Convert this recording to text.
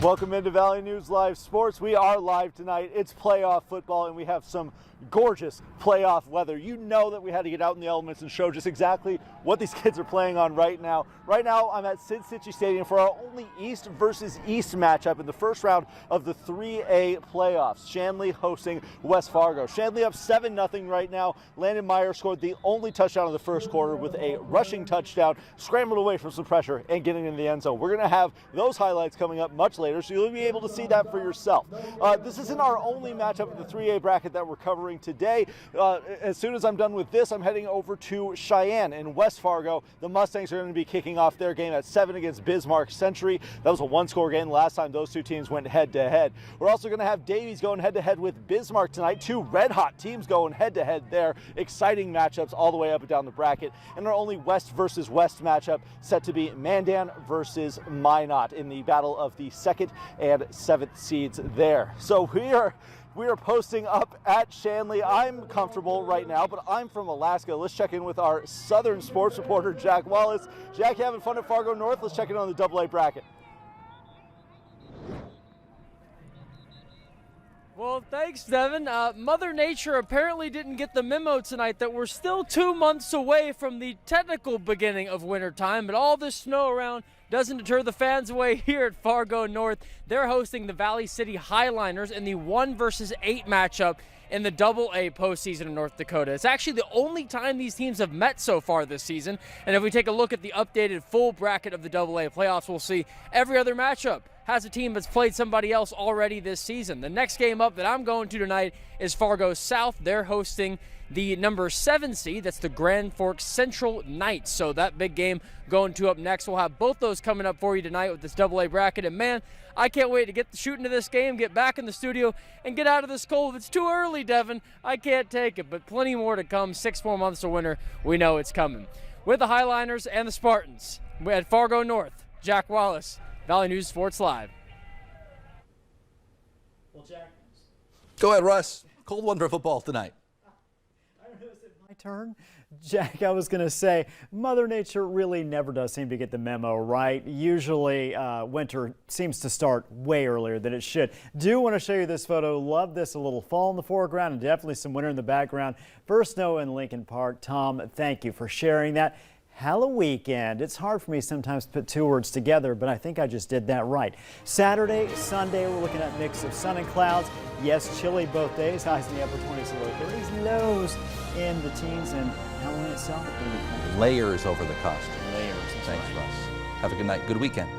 Welcome into Valley News Live Sports. We are live tonight. It's playoff football, and we have some gorgeous playoff weather. You know that we had to get out in the elements and show just exactly what these kids are playing on right now. Right now, I'm at Sid Cichy Stadium for our only East versus East matchup in the first round of the 3A playoffs. Shanley hosting West Fargo. Shanley up 7-0 right now. Landon Meyer scored the only touchdown of the first quarter with a rushing touchdown, scrambled away from some pressure and getting in the end zone. We're going to have those highlights coming up much later, so you'll be able to see that for yourself. This isn't our only matchup in the 3A bracket that we're covering today. As soon as I'm done with this, I'm heading over to Cheyenne in West Fargo. The Mustangs are going to be kicking off their game at 7 against Bismarck Century. That was a one-score game last time those two teams went head-to-head. We're also going to have Davies going head-to-head with Bismarck tonight. Two red-hot teams going head-to-head there. Exciting matchups all the way up and down the bracket. And our only West versus West matchup set to be Mandan versus Minot in the battle of the 2nd and 7th seeds there. So we are posting up at Shanley. I'm comfortable right now, but I'm from Alaska. Let's check in with our Southern sports reporter, Jack Wallace. Jack, you having fun at Fargo North? Let's check in on the AA bracket. Well, thanks, Devin. Mother Nature apparently didn't get the memo tonight that we're still 2 months away from the technical beginning of wintertime, but all this snow around doesn't deter the fans away here at Fargo North. They're hosting the Valley City Highliners in the 1 versus 8 matchup in the AA postseason in North Dakota. It's actually the only time these teams have met so far this season, and if we take a look at the updated full bracket of the AA playoffs, we'll see every other matchup has a team that's played somebody else already this season. The next game up that I'm going to tonight is Fargo South. They're hosting the number 7 seed. That's the Grand Forks Central Knights. So that big game going to up next. We'll have both those coming up for you tonight with this AA bracket. And man, I can't wait to shoot into this game, get back in the studio, and get out of this cold. It's too early, Devin. I can't take it, but plenty more to come. 6 more months of winter. We know it's coming. With the Highliners and the Spartans at Fargo North, Jack Wallace, Valley News Sports Live. Well, Jack. Go ahead, Russ. Cold one for football tonight. I don't know, is it my turn? Jack, I was going to say, Mother Nature really never does seem to get the memo, right? Usually winter seems to start way earlier than it should. Do want to show you this photo. Love this. A little fall in the foreground and definitely some winter in the background. First snow in Lincoln Park. Tom, thank you for sharing that. Halloweekend. It's hard for me sometimes to put 2 words together, but I think I just did that right. Saturday, Sunday, we're looking at a mix of sun and clouds. Yes, chilly both days. Highs in the upper 20s to low 30s. Lows in the teens, and Halloween itself. Layers over the costume. Layers. Thanks, Russ. Have a good night. Good weekend.